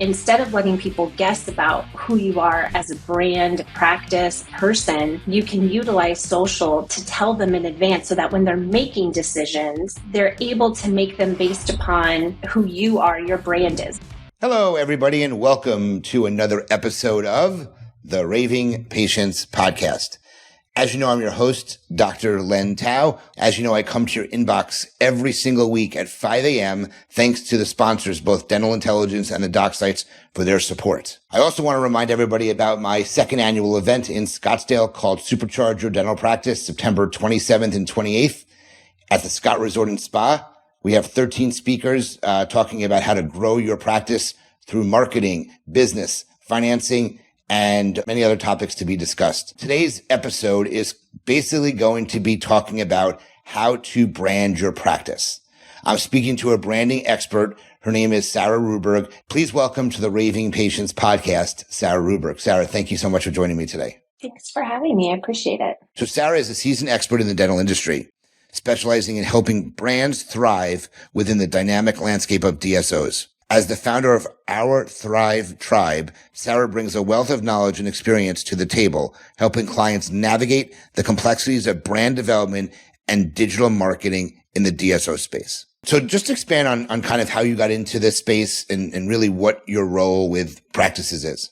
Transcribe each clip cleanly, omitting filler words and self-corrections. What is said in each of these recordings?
Instead of letting people guess about who you are as a brand, practice, person, you can utilize social to tell them in advance so that when they're making decisions, they're able to make them based upon who you are, your brand is. Hello, everybody, and welcome to another episode of the Raving Patients Podcast. As you know, I'm your host, Dr. Len Tao. As you know, I come to your inbox every single week at 5 a.m. thanks to the sponsors, both Dental Intelligence and the Doc Sites, for their support. I also want to remind everybody about my second annual event in Scottsdale called Supercharge Your Dental Practice, September 27th and 28th at the Scott Resort and Spa. We have 13 speakers talking about how to grow your practice through marketing, business, financing, and many other topics to be discussed. Today's episode is basically going to be talking about how to brand your practice. I'm speaking to a branding expert. Her name is Sarah Ruberg. Please welcome to the Raving Patients Podcast, Sarah Ruberg. Sarah, thank you so much for joining me today. Thanks for having me. I appreciate it. So Sarah is a seasoned expert in the dental industry, specializing in helping brands thrive within the dynamic landscape of DSOs. As the founder of Our Thrive Tribe, Sarah brings a wealth of knowledge and experience to the table, helping clients navigate the complexities of brand development and digital marketing in the DSO space. So just expand on kind of how you got into this space and really what your role with practices is.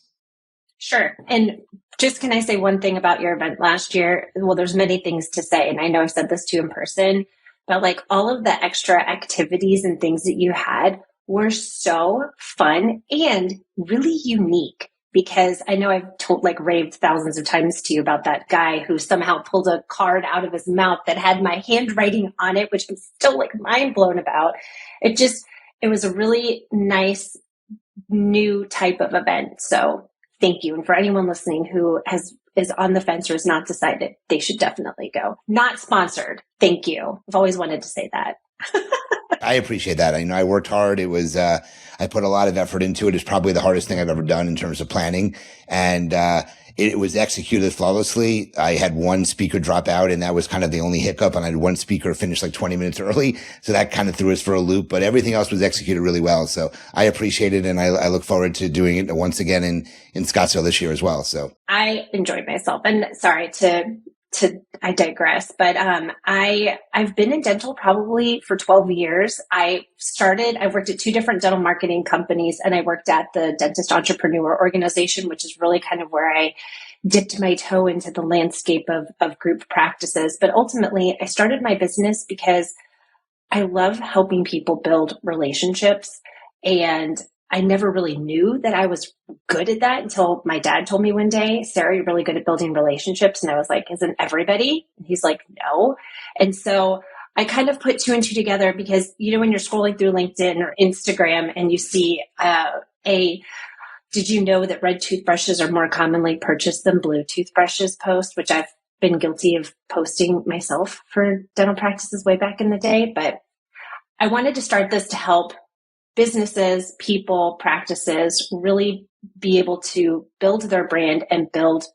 Sure. And just can I say one thing about your event last year? Well, there's many things to say, and I know I've said this to you in person, but like all of the extra activities and things that you had were so fun and really unique, because I know I've raved thousands of times to you about that guy who somehow pulled a card out of his mouth that had my handwriting on it, which I'm still mind blown about. It was a really nice new type of event. So thank you. And for anyone listening who is on the fence or has not decided, they should definitely go. Not sponsored. Thank you. I've always wanted to say that. I appreciate that. I worked hard. It was, I put a lot of effort into it. It's probably the hardest thing I've ever done in terms of planning. And, it was executed flawlessly. I had one speaker drop out, and that was kind of the only hiccup. And I had one speaker finish 20 minutes early. So that kind of threw us for a loop, but everything else was executed really well. So I appreciate it. And I look forward to doing it once again in Scottsdale this year as well. So I enjoyed myself. And sorry I digress, but I've been in dental probably for 12 years. I worked at two different dental marketing companies, and I worked at the Dentist Entrepreneur Organization, which is really kind of where I dipped my toe into the landscape of group practices. But ultimately, I started my business because I love helping people build relationships, and I never really knew that I was good at that until my dad told me one day, Sarah, you're really good at building relationships. And I was like, isn't everybody? And he's like, no. And so I kind of put two and two together because, when you're scrolling through LinkedIn or Instagram and you see did you know that red toothbrushes are more commonly purchased than blue toothbrushes post, which I've been guilty of posting myself for dental practices way back in the day. But I wanted to start this to help businesses, people, practices really be able to build their brand and build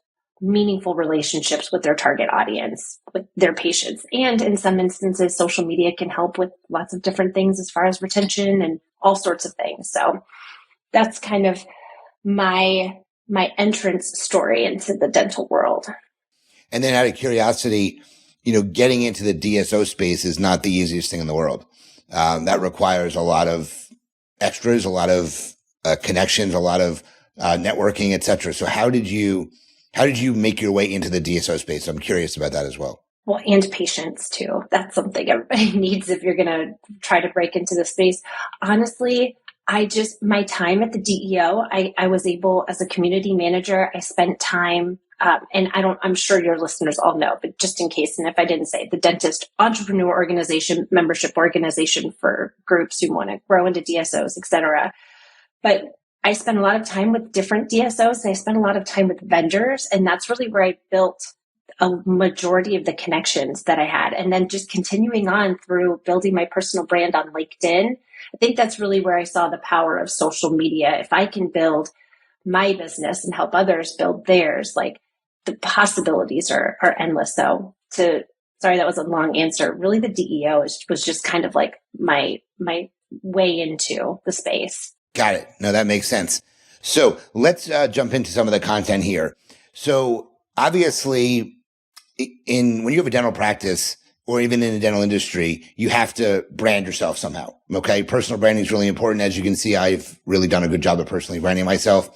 meaningful relationships with their target audience, with their patients. And in some instances, social media can help with lots of different things as far as retention and all sorts of things. So that's kind of my entrance story into the dental world. And then out of curiosity, getting into the DSO space is not the easiest thing in the world. That requires a lot of extras, a lot of connections, a lot of networking, et cetera. So how did you make your way into the DSO space? I'm curious about that as well. Well, and patience too. That's something everybody needs if you're going to try to break into the space. Honestly, my time at the DEO, I was able, as a community manager, I spent time, and I'm sure your listeners all know, but just in case, and if I didn't say, the Dentist Entrepreneur Organization, membership organization for groups who want to grow into DSOs, et cetera. But I spent a lot of time with different DSOs, and I spent a lot of time with vendors, and that's really where I built a majority of the connections that I had. And then just continuing on through building my personal brand on LinkedIn, I think that's really where I saw the power of social media. If I can build my business and help others build theirs, the possibilities are endless. So sorry, that was a long answer. Really, the DEO was just kind of like my way into the space. Got it. No, that makes sense. So let's jump into some of the content here. So obviously, when you have a dental practice or even in the dental industry, you have to brand yourself somehow. Okay. Personal branding is really important. As you can see, I've really done a good job of personally branding myself.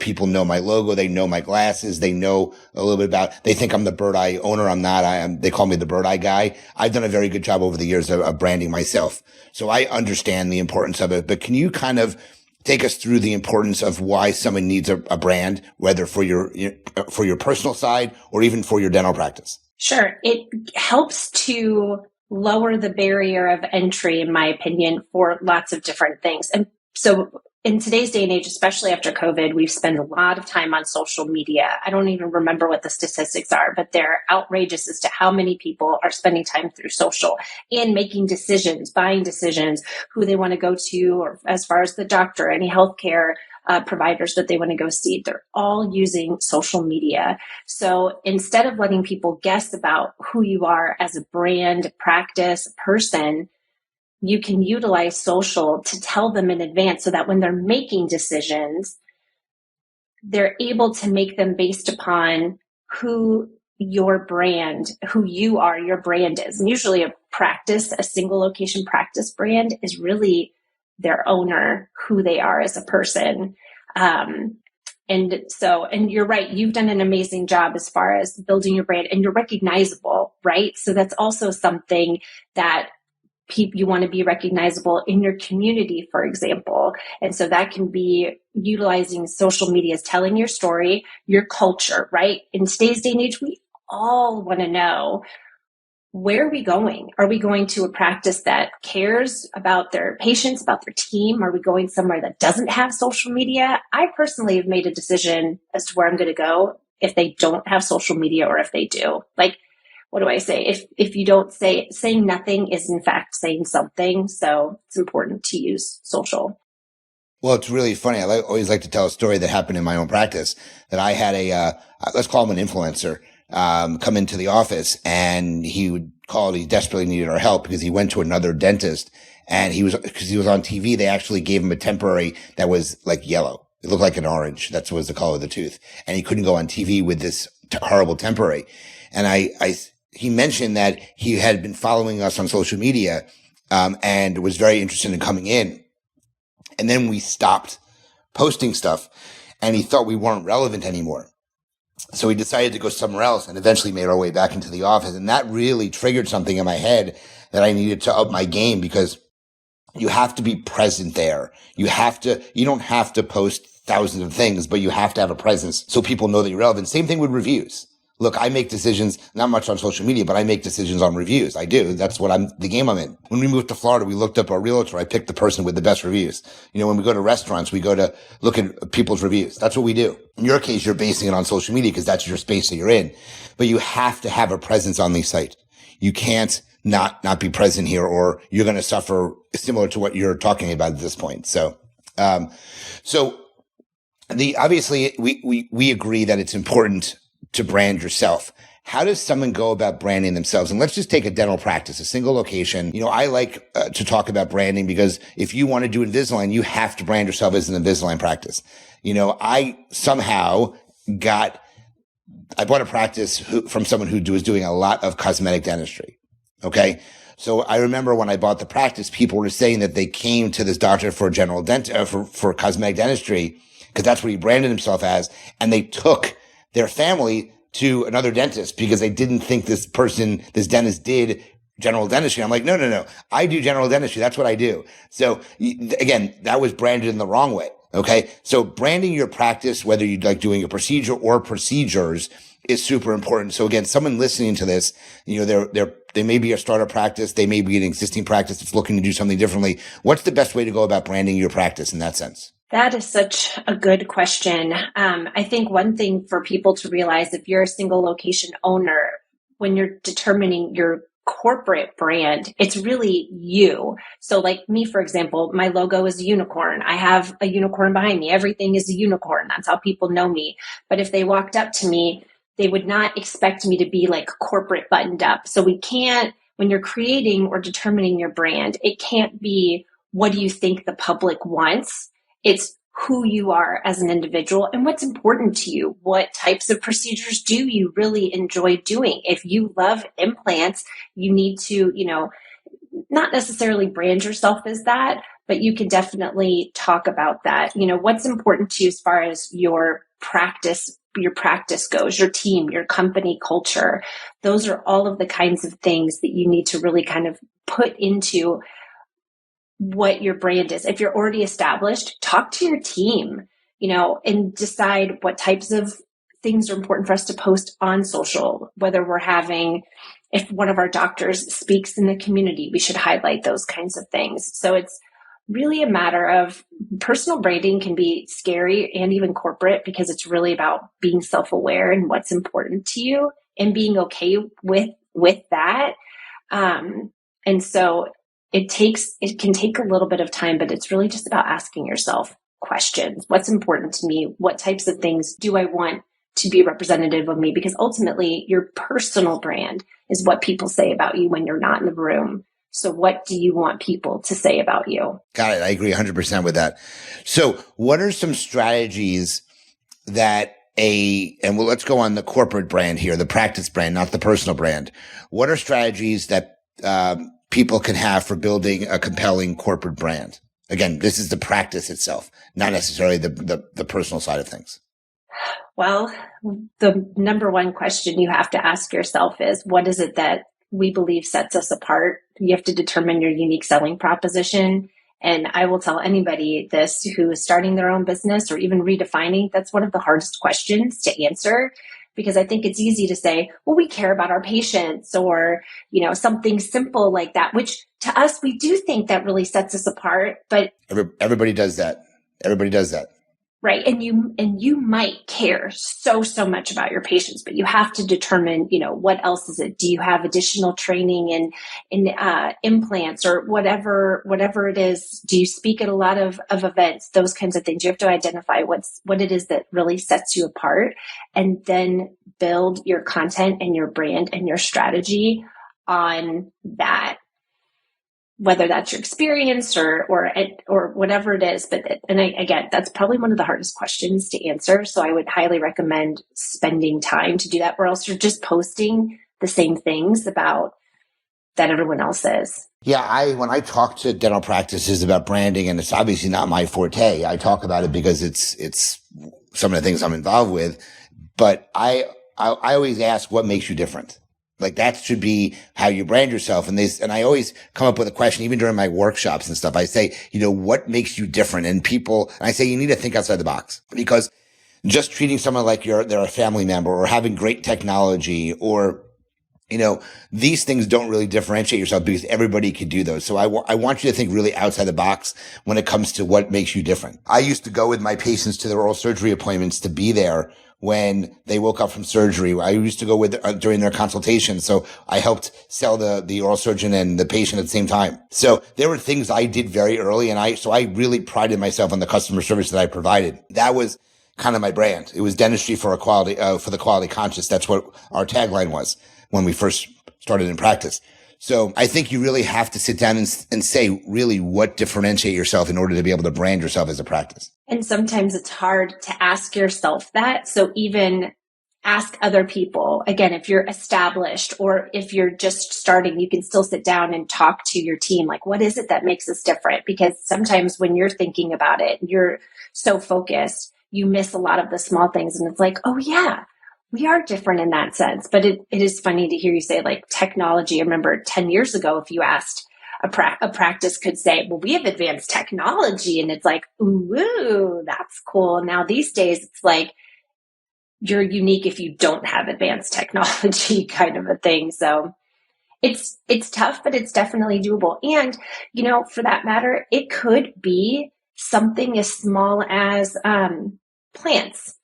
People know my logo. They know my glasses. They know a little bit they think I'm the bird eye owner. I'm not. They call me the bird eye guy. I've done a very good job over the years of branding myself. So I understand the importance of it, but can you kind of take us through the importance of why someone needs a brand, whether for your personal side or even for your dental practice? Sure. It helps to lower the barrier of entry, in my opinion, for lots of different things. And so in today's day and age, especially after COVID, we've spent a lot of time on social media. I don't even remember what the statistics are, but they're outrageous as to how many people are spending time through social and making decisions, buying decisions, who they want to go to, or as far as the doctor, any healthcare providers that they want to go see. They're all using social media. So instead of letting people guess about who you are as a brand, practice, person, you can utilize social to tell them in advance so that when they're making decisions, they're able to make them based upon who your brand, who you are, your brand is. And usually a single location practice brand is really their owner, who they are as a person. And you're right, you've done an amazing job as far as building your brand, and you're recognizable, right? So that's also something that you want to be recognizable in your community, for example. And so that can be utilizing social media as telling your story, your culture, right? In today's day and age, we all want to know, where are we going? Are we going to a practice that cares about their patients, about their team? Are we going somewhere that doesn't have social media? I personally have made a decision as to where I'm going to go if they don't have social media, or if they do. Like, what do I say? If you don't saying nothing is in fact saying something. So it's important to use social. Well, it's really funny. I always like to tell a story that happened in my own practice, that I had let's call him an influencer, come into the office, and he desperately needed our help because he went to another dentist, and because he was on TV, they actually gave him a temporary that was like yellow. It looked like an orange. That was the color of the tooth. And he couldn't go on TV with this horrible temporary. And he mentioned that he had been following us on social media, and was very interested in coming in. And then we stopped posting stuff, and he thought we weren't relevant anymore. So we decided to go somewhere else, and eventually made our way back into the office. And that really triggered something in my head that I needed to up my game, because you have to be present there. You don't have to post thousands of things, but you have to have a presence so people know that you're relevant. Same thing with reviews. Look, I make decisions, not much on social media, but I make decisions on reviews. I do. That's the game I'm in. When we moved to Florida, we looked up a realtor. I picked the person with the best reviews. When we go to restaurants, we go to look at people's reviews. That's what we do. In your case, you're basing it on social media because that's your space that you're in. But you have to have a presence on these sites. You can't not be present here, or you're going to suffer, similar to what you're talking about at this point. Obviously we agree that it's important to brand yourself. How does someone go about branding themselves? And let's just take a dental practice, a single location. I like to talk about branding, because if you want to do Invisalign, you have to brand yourself as an Invisalign practice. I somehow I bought a practice from someone who was doing a lot of cosmetic dentistry. Okay. So I remember when I bought the practice, people were saying that they came to this doctor for for cosmetic dentistry, because that's what he branded himself as. And they took their family to another dentist because they didn't think this dentist did general dentistry. I'm like, no. I do general dentistry. That's what I do. So again, that was branded in the wrong way. Okay. So branding your practice, whether you like doing a procedure or procedures, is super important. So again, someone listening to this, they may be a startup practice. They may be an existing practice that's looking to do something differently. What's the best way to go about branding your practice in that sense? That is such a good question. I think one thing for people to realize, if you're a single location owner, when you're determining your corporate brand, it's really you. So like me, for example, my logo is a unicorn. I have a unicorn behind me. Everything is a unicorn. That's how people know me. But if they walked up to me, they would not expect me to be like corporate buttoned up. So when you're creating or determining your brand, it can't be, what do you think the public wants? It's who you are as an individual and what's important to you. What types of procedures do you really enjoy doing? If you love implants, you need to, not necessarily brand yourself as that, but you can definitely talk about that. What's important to you as far as your practice goes, your team, your company culture. Those are all of the kinds of things that you need to really kind of put into what your brand is. If you're already established, talk to your team, and decide what types of things are important for us to post on social, whether if one of our doctors speaks in the community, we should highlight those kinds of things. So it's really a matter of personal branding can be scary and even corporate because it's really about being self-aware and what's important to you and being okay with that. And so it can take a little bit of time, but it's really just about asking yourself questions. What's important to me? What types of things do I want to be representative of me? Because ultimately your personal brand is what people say about you when you're not in the room. So what do you want people to say about you? Got it. I agree 100% with that. So what are some strategies that let's go on the corporate brand here, the practice brand, not the personal brand. What are strategies that people can have for building a compelling corporate brand? Again, this is the practice itself, not necessarily the personal side of things. Well, the number one question you have to ask yourself is, what is it that we believe sets us apart? You have to determine your unique selling proposition. And I will tell anybody this who is starting their own business or even redefining, that's one of the hardest questions to answer, because I think it's easy to say, well, we care about our patients or, something simple like that, which to us, we do think that really sets us apart. But everybody does that. Everybody does that. Right. And you might care so much about your patients, but you have to determine, what else is it? Do you have additional training in implants or whatever it is? Do you speak at a lot of events, those kinds of things? You have to identify what it is that really sets you apart and then build your content and your brand and your strategy on that. Whether that's your experience or whatever it is, again, that's probably one of the hardest questions to answer. So I would highly recommend spending time to do that, or else you're just posting the same things about that everyone else is. Yeah, when I talk to dental practices about branding, and it's obviously not my forte, I talk about it because it's some of the things I'm involved with. But I always ask, what makes you different? Like that should be how you brand yourself. And I always come up with a question, even during my workshops and stuff. I say, what makes you different? And I say, you need to think outside the box, because just treating someone like they're a family member or having great technology or, these things don't really differentiate yourself because everybody can do those. So I want you to think really outside the box when it comes to what makes you different. I used to go with my patients to their oral surgery appointments to be there when they woke up from surgery. I used to go during their consultation. So I helped sell the oral surgeon and the patient at the same time. So there were things I did very early. So I really prided myself on the customer service that I provided. That was kind of my brand. It was dentistry for the quality conscious. That's what our tagline was when we first started in practice. So I think you really have to sit down and say really what differentiate yourself in order to be able to brand yourself as a practice. And sometimes it's hard to ask yourself that. So even ask other people. Again, if you're established or if you're just starting, you can still sit down and talk to your team. Like, what is it that makes us different? Because sometimes when you're thinking about it, you're so focused, you miss a lot of the small things. And it's like, oh yeah, we are different in that sense. But it is funny to hear you say like technology. I remember 10 years ago, if you asked a practice could say, well, we have advanced technology. And it's like, ooh, that's cool. Now these days it's like, you're unique if you don't have advanced technology kind of a thing. So it's tough, but it's definitely doable. And, for that matter, it could be something as small as plants.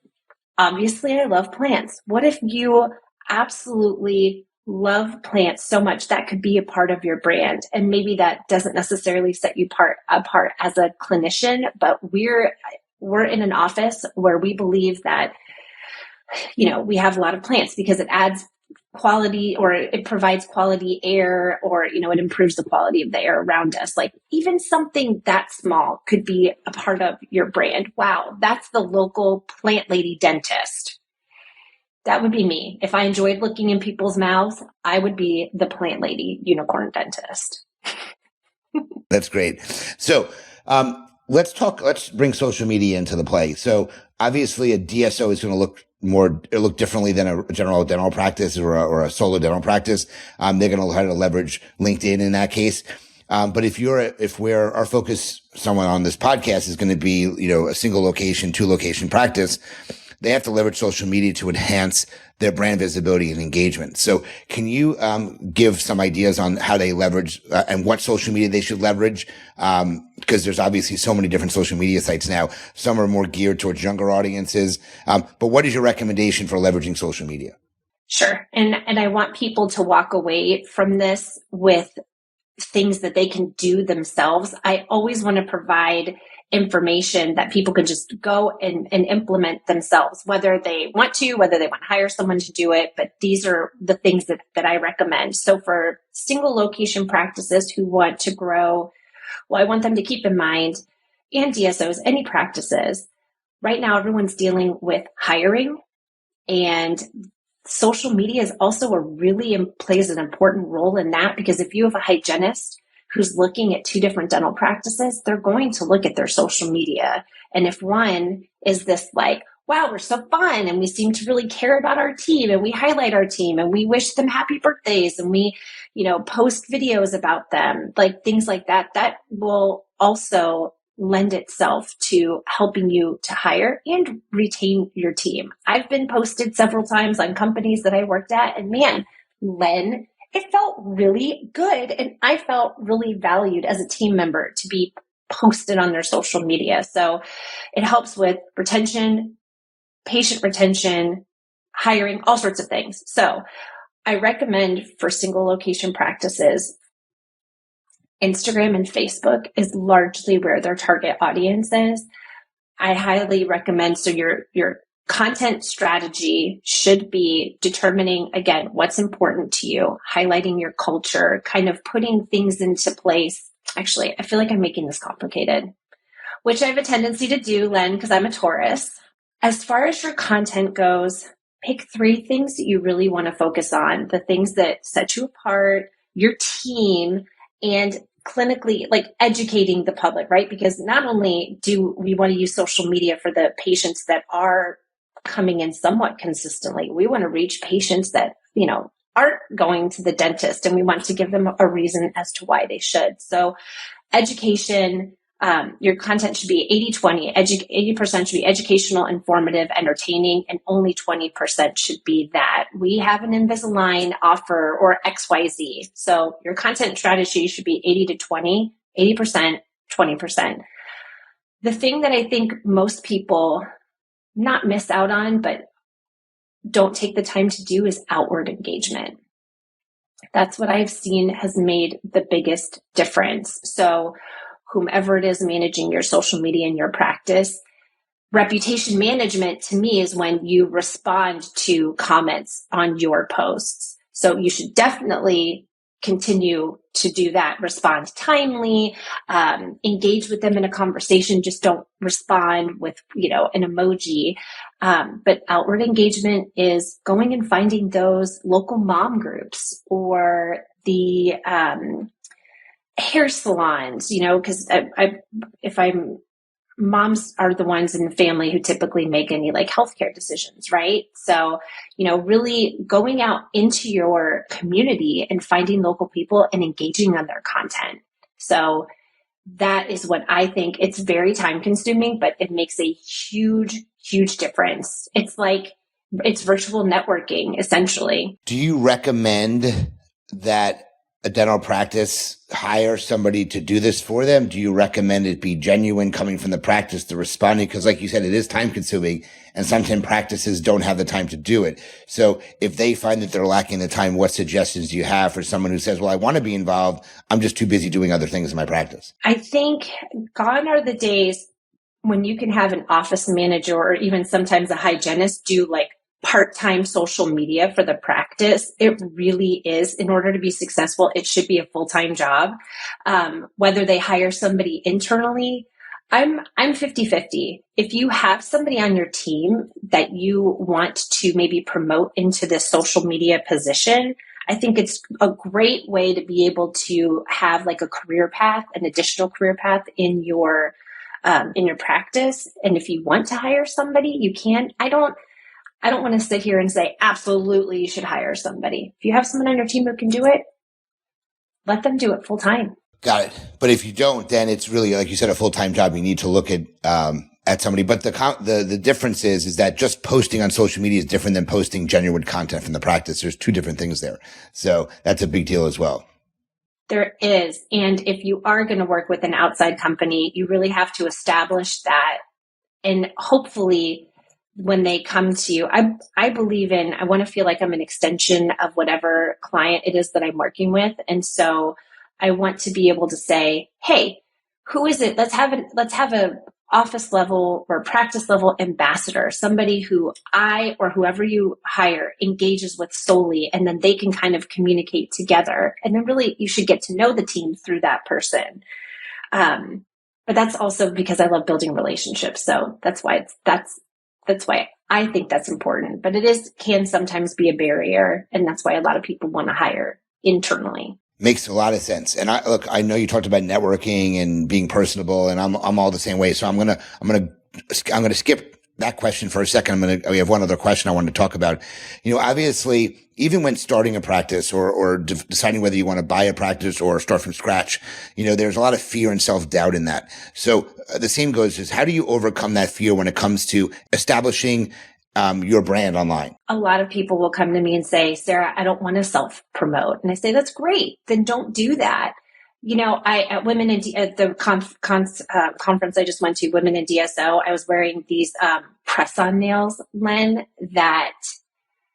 Obviously, I love plants. What if you absolutely love plants so much that could be a part of your brand? And maybe that doesn't necessarily set you apart as a clinician, but we're in an office where we believe that, we have a lot of plants because it adds quality, or it provides quality air, or, it improves the quality of the air around us. Like even something that small could be a part of your brand. Wow, that's the local plant lady dentist. That would be me. If I enjoyed looking in people's mouths, I would be the plant lady unicorn dentist. That's great. So, let's bring social media into the play. So obviously a DSO is going to look differently than a general dental practice or a solo dental practice. They're going to try to leverage LinkedIn in that case. But if our focus, someone on this podcast is going to be, a single location, 2-location practice, they have to leverage social media to enhance their brand visibility and engagement. So can you give some ideas on how they leverage and what social media they should leverage? Because there's obviously so many different social media sites now. Some are more geared towards younger audiences. But what is your recommendation for leveraging social media? Sure. And I want people to walk away from this with things that they can do themselves. I always want to provide information that people can just go and implement themselves, whether they want to, whether they want to hire someone to do it. But these are the things that I recommend. So for single location practices who want to grow, well, I want them to keep in mind, and DSOs, any practices, right now everyone's dealing with hiring, and social media is also plays an important role in that, because if you have a hygienist who's looking at 2 different dental practices, they're going to look at their social media. And if one is this like, wow, we're so fun and we seem to really care about our team and we highlight our team and we wish them happy birthdays and we, post videos about them, like things like that, that will also lend itself to helping you to hire and retain your team. I've been posted several times on companies that I worked at, and man, Len, it felt really good. And I felt really valued as a team member to be posted on their social media. So it helps with retention, patient retention, hiring, all sorts of things. So I recommend for single location practices, Instagram and Facebook is largely where their target audience is. I highly recommend, so your content strategy should be determining, again, what's important to you, highlighting your culture, kind of putting things into place. Actually, I feel like I'm making this complicated, which I have a tendency to do, Len, because I'm a Taurus. As far as your content goes, pick 3 things that you really want to focus on, the things that set you apart, your team, and clinically, like educating the public, right? Because not only do we want to use social media for the patients that are coming in somewhat consistently, we want to reach patients that, aren't going to the dentist, and we want to give them a reason as to why they should. So education, your content should be 80-20. 80% should be educational, informative, entertaining, and only 20% should be that we have an Invisalign offer or XYZ. So your content strategy should be 80-20, 80%, 20%. The thing that I think most people not miss out on, but don't take the time to do, is outward engagement. That's what I've seen has made the biggest difference. So whomever it is managing your social media in your practice, reputation management to me is when you respond to comments on your posts. So you should definitely continue to do that. Respond timely, engage with them in a conversation. Just don't respond with, an emoji. But outward engagement is going and finding those local mom groups or the hair salons, because moms are the ones in the family who typically make any like healthcare decisions, right? So, really going out into your community and finding local people and engaging on their content. So that is what I think. It's very time consuming, but it makes a huge, huge difference. It's virtual networking, essentially. Do you recommend that a dental practice hire somebody to do this for them? Do you recommend it be genuine coming from the practice, the responding? Because like you said, it is time consuming and sometimes practices don't have the time to do it. So if they find that they're lacking the time, what suggestions do you have for someone who says, well, I want to be involved, I'm just too busy doing other things in my practice? I think gone are the days when you can have an office manager or even sometimes a hygienist do like part-time social media for the practice. practice, it really is, in order to be successful, it should be a full-time job. Whether they hire somebody internally, I'm 50-50. If you have somebody on your team that you want to maybe promote into this social media position, I think it's a great way to be able to have like a career path, an additional career path in your practice. And if you want to hire somebody, you can. I don't want to sit here and say, absolutely, you should hire somebody. If you have someone on your team who can do it, let them do it full time. Got it. But if you don't, then it's really, like you said, a full-time job. You need to look at somebody. But the difference is that just posting on social media is different than posting genuine content from the practice. There's two different things there. So that's a big deal as well. There is. And if you are going to work with an outside company, you really have to establish that. And hopefully when they come to you, I believe in, I want to feel like I'm an extension of whatever client it is that I'm working with. And so I want to be able to say, hey, who is it? Let's have a office level or practice level ambassador, somebody who I or whoever you hire engages with solely, and then they can kind of communicate together. And then really you should get to know the team through that person. But that's also because I love building relationships. So that's why that's why I think that's important. But can sometimes be a barrier. And that's why a lot of people want to hire internally. Makes a lot of sense. And I know you talked about networking and being personable, and I'm all the same way. So I'm going to skip that question for a second. We have one other question I wanted to talk about. Obviously, even when starting a practice or deciding whether you want to buy a practice or start from scratch, there's a lot of fear and self-doubt in that. So the same goes is, how do you overcome that fear when it comes to establishing your brand online? A lot of people will come to me and say, Sarah, I don't want to self-promote. And I say, that's great. Then don't do that. At the conference I just went to, Women in DSO, I was wearing these press-on nails, Len, that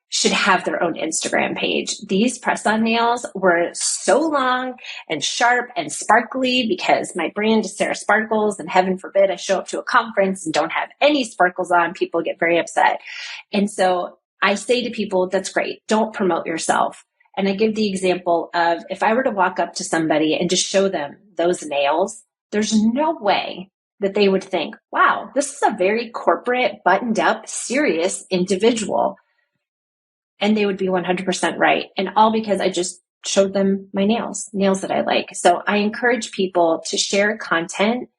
should have their own Instagram page. These press-on nails were so long and sharp and sparkly because my brand is Sarah Sparkles, and heaven forbid I show up to a conference and don't have any sparkles on. People get very upset. And so I say to people, that's great. Don't promote yourself. And I give the example of, if I were to walk up to somebody and just show them those nails, there's no way that they would think, wow, this is a very corporate, buttoned up, serious individual. And they would be 100% right. And all because I just showed them my nails that I like. So I encourage people to share content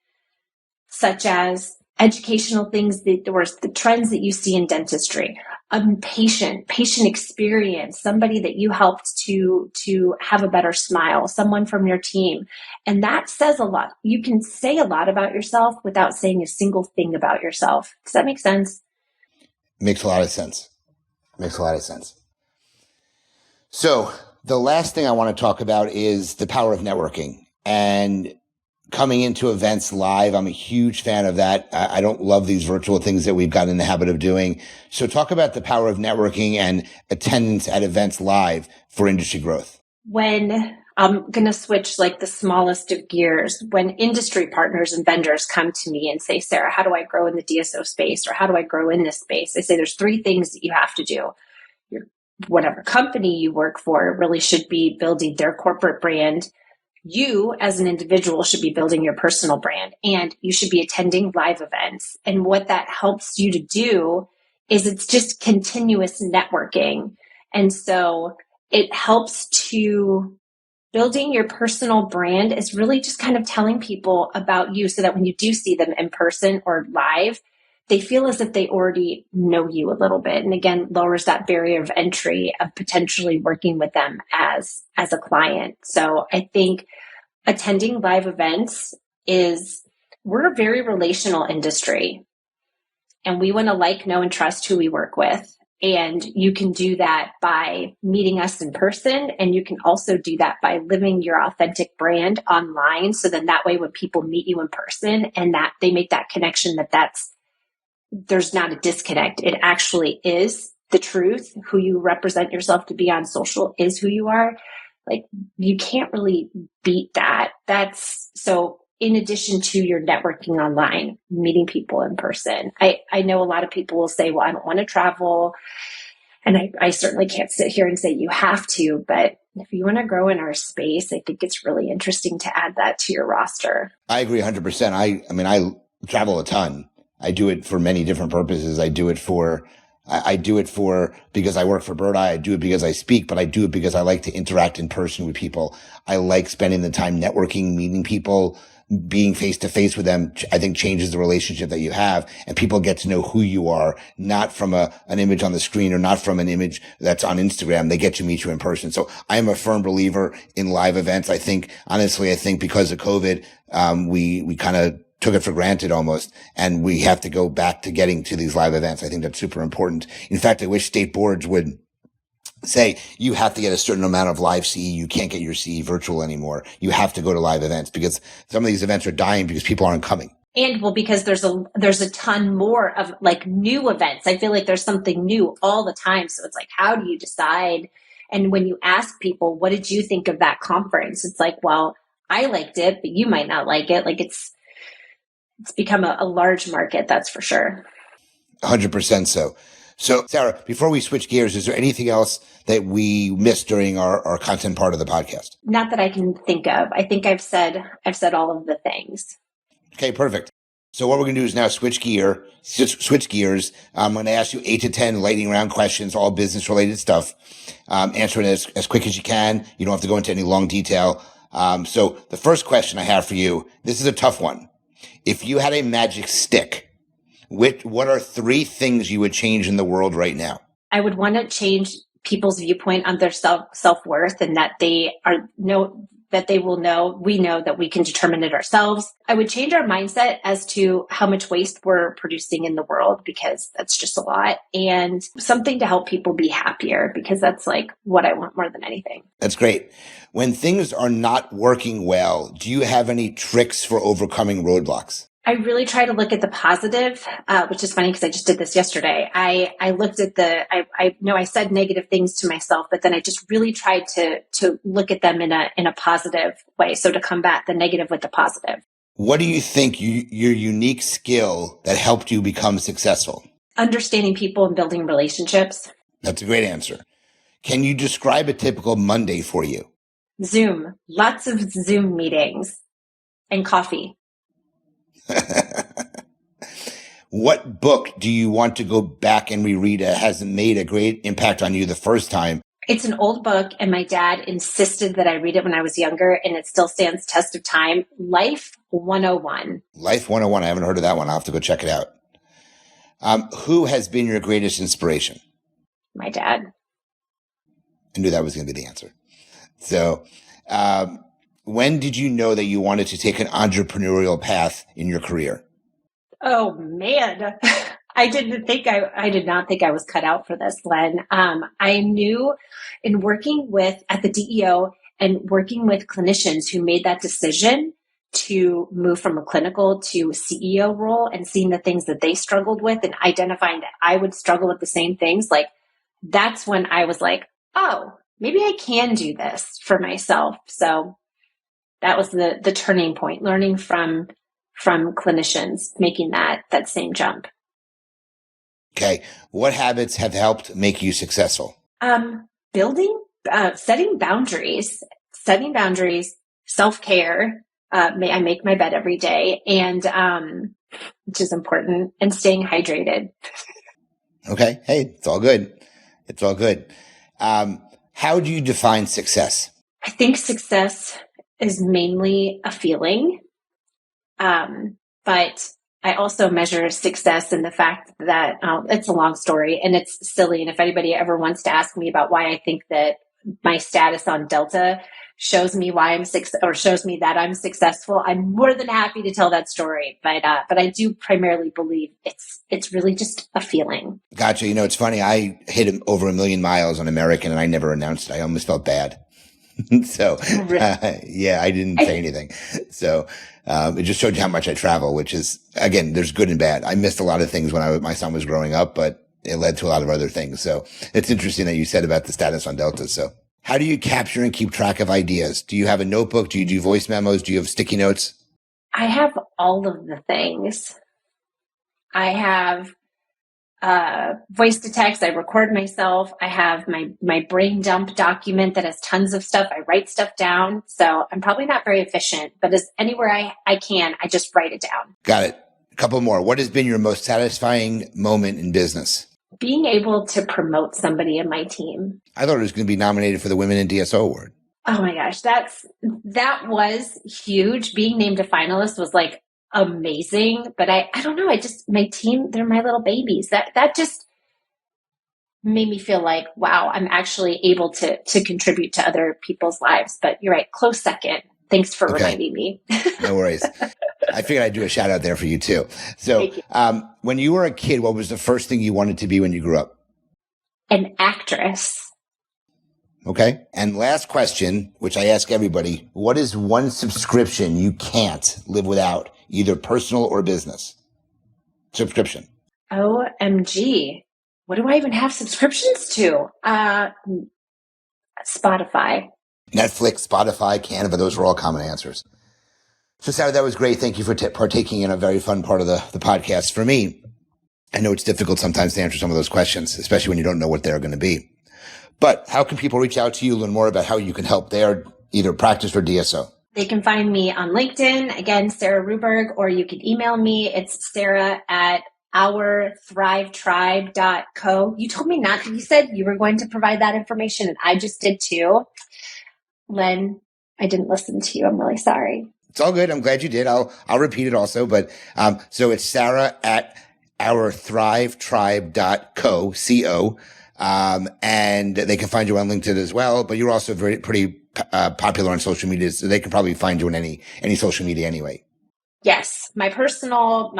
such as educational things, the trends that you see in dentistry, patient experience, somebody that you helped to have a better smile, someone from your team. And that says a lot. You can say a lot about yourself without saying a single thing about yourself. Does that make sense? Makes a lot of sense. So the last thing I want to talk about is the power of networking and coming into events live. I'm a huge fan of that. I don't love these virtual things that we've gotten in the habit of doing. So talk about the power of networking and attendance at events live for industry growth. When I'm going to switch like the smallest of gears, when industry partners and vendors come to me and say, Sarah, how do I grow in the DSO space? Or how do I grow in this space? I say, there's 3 things that you have to do. Whatever company you work for really should be building their corporate brand. You as an individual should be building your personal brand, and you should be attending live events. And what that helps you to do is it's just continuous networking. And so it helps to building your personal brand is really just kind of telling people about you so that when you do see them in person or live, they feel as if they already know you a little bit. And again, lowers that barrier of entry of potentially working with them as a client. So I think attending live events we're a very relational industry, and we want to like, know, and trust who we work with. And you can do that by meeting us in person. And you can also do that by living your authentic brand online. So then that way, when people meet you in person and that they make that connection, there's not a disconnect. It actually is the truth. Who you represent yourself to be on social is who you are. Like, you can't really beat that. That's so in addition to your networking online, meeting people in person. I know a lot of people will say, well, I don't want to travel. And I certainly can't sit here and say you have to, but if you want to grow in our space, I think it's really interesting to add that to your roster. I agree 100%. I mean, I travel a ton. I do it for many different purposes. I do it for because I work for Bird Eye. I do it because I speak, but I do it because I like to interact in person with people. I like spending the time networking, meeting people, being face to face with them. I think changes the relationship that you have, and people get to know who you are, not from an image on the screen or not from an image that's on Instagram. They get to meet you in person. So I am a firm believer in live events. I think because of COVID, we kind of took it for granted almost, and we have to go back to getting to these live events. I think that's super important. In fact, I wish state boards would say you have to get a certain amount of live CE. You can't get your CE virtual anymore. You have to go to live events, because some of these events are dying because people aren't coming. And well, because there's a ton more of like new events. I feel like there's something new all the time. So it's like, how do you decide? And when you ask people, what did you think of that conference? It's like, well, I liked it, but you might not like it. Like it's become a large market. That's for sure. 100% so. So, Sarah, before we switch gears, is there anything else that we missed during our content part of the podcast? Not that I can think of. I think I've said all of the things. Okay, perfect. So what we're going to do is now switch gears. I'm going to ask you 8 to 10 lightning round questions, all business related stuff. Answer it as quick as you can. You don't have to go into any long detail. So the first question I have for you, this is a tough one. If you had a magic stick, what are 3 things you would change in the world right now? I would want to change people's viewpoint on their self-worth, and that we know that we can determine it ourselves. I would change our mindset as to how much waste we're producing in the world, because that's just a lot, and something to help people be happier, because that's like what I want more than anything. That's great. When things are not working well, do you have any tricks for overcoming roadblocks? I really try to look at the positive, which is funny because I just did this yesterday. I looked at I know I said negative things to myself, but then I just really tried to look at them in a positive way. So to combat the negative with the positive. What do you think your unique skill that helped you become successful? Understanding people and building relationships. That's a great answer. Can you describe a typical Monday for you? Zoom, lots of Zoom meetings and coffee. What book do you want to go back and reread that has made a great impact on you the first time? It's an old book, and my dad insisted that I read it when I was younger, and it still stands test of time. Life 101. Life 101. I haven't heard of that one. I'll have to go check it out. Who has been your greatest inspiration? My dad. I knew that was going to be the answer. So, when did you know that you wanted to take an entrepreneurial path in your career? Oh man, I did not think I was cut out for this, Len. I knew in working at the DEO and working with clinicians who made that decision to move from a clinical to CEO role, and seeing the things that they struggled with and identifying that I would struggle with the same things. Like, that's when I was like, oh, maybe I can do this for myself. So that was the turning point, learning from clinicians, making that same jump. Okay. What habits have helped make you successful? Setting boundaries, self-care. I make my bed every day, and which is important, and staying hydrated. Okay. Hey, it's all good. It's all good. How do you define success? I think success is mainly a feeling. But I also measure success in the fact that it's a long story and it's silly. And if anybody ever wants to ask me about why I think that my status on Delta shows me shows me that I'm successful, I'm more than happy to tell that story. But I do primarily believe it's really just a feeling. Gotcha. It's funny. I hit over 1 million miles on American, and I never announced it. I almost felt bad. So, yeah, I didn't say anything. So, it just showed you how much I travel, which is, again, there's good and bad. I missed a lot of things when my son was growing up, but it led to a lot of other things. So it's interesting that you said about the status on Delta. So how do you capture and keep track of ideas? Do you have a notebook? Do you do voice memos? Do you have sticky notes? I have all of the things. I have voice to text. I record myself. I have my brain dump document that has tons of stuff. I write stuff down. So I'm probably not very efficient, but as anywhere I can, I just write it down. Got it. A couple more. What has been your most satisfying moment in business? Being able to promote somebody in my team. I thought it was going to be nominated for the Women in DSO Award. Oh my gosh, that was huge. Being named a finalist was like amazing, but I don't know. My team, they're my little babies. That just made me feel like, wow, I'm actually able to contribute to other people's lives. But you're right, close second. Thanks for reminding me. No worries. I figured I'd do a shout out there for you too. So, when you were a kid, what was the first thing you wanted to be when you grew up? An actress. Okay. And last question, which I ask everybody, what is one subscription you can't live without, either personal or business? Subscription. OMG. What do I even have subscriptions to? Spotify. Netflix, Spotify, Canva, those are all common answers. So Sarah, that was great. Thank you for partaking in a very fun part of the podcast. For me, I know it's difficult sometimes to answer some of those questions, especially when you don't know what they're going to be. But how can people reach out to you, learn more about how you can help their either practice or DSO? They can find me on LinkedIn, again, Sarah Ruberg, or you can email me. It's sarah@ourthrivetribe.co. You told me not to. You said you were going to provide that information, and I just did too. Len, I didn't listen to you. I'm really sorry. It's all good. I'm glad you did. I'll repeat it also. But so it's sarah@ourthrivetribe.co, C-O. And they can find you on LinkedIn as well, but you're also pretty popular on social media, so they can probably find you in any social media anyway. Yes, my personal,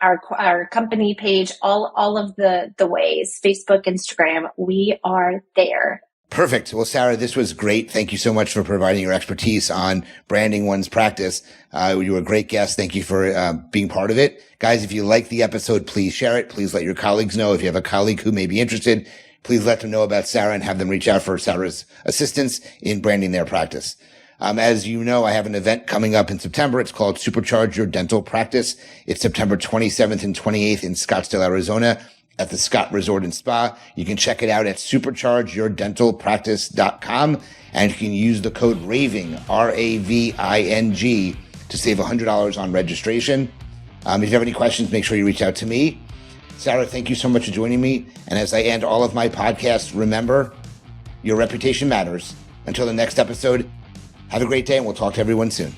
our company page, all of the ways, Facebook, Instagram, we are there. Perfect. Well, Sarah, this was great. Thank you so much for providing your expertise on branding one's practice. You were a great guest. Thank you for being part of it. Guys, if you like the episode, please share it. Please let your colleagues know. If you have a colleague who may be interested, please let them know about Sarah and have them reach out for Sarah's assistance in branding their practice. As you know, I have an event coming up in September. It's called Supercharge Your Dental Practice. It's September 27th and 28th in Scottsdale, Arizona, at the Scott Resort and Spa. You can check it out at superchargeyourdentalpractice.com, and you can use the code RAVING, RAVING, to save $100 on registration. If you have any questions, make sure you reach out to me. Sarah, thank you so much for joining me. And as I end all of my podcasts, remember, your reputation matters. Until the next episode, have a great day, and we'll talk to everyone soon.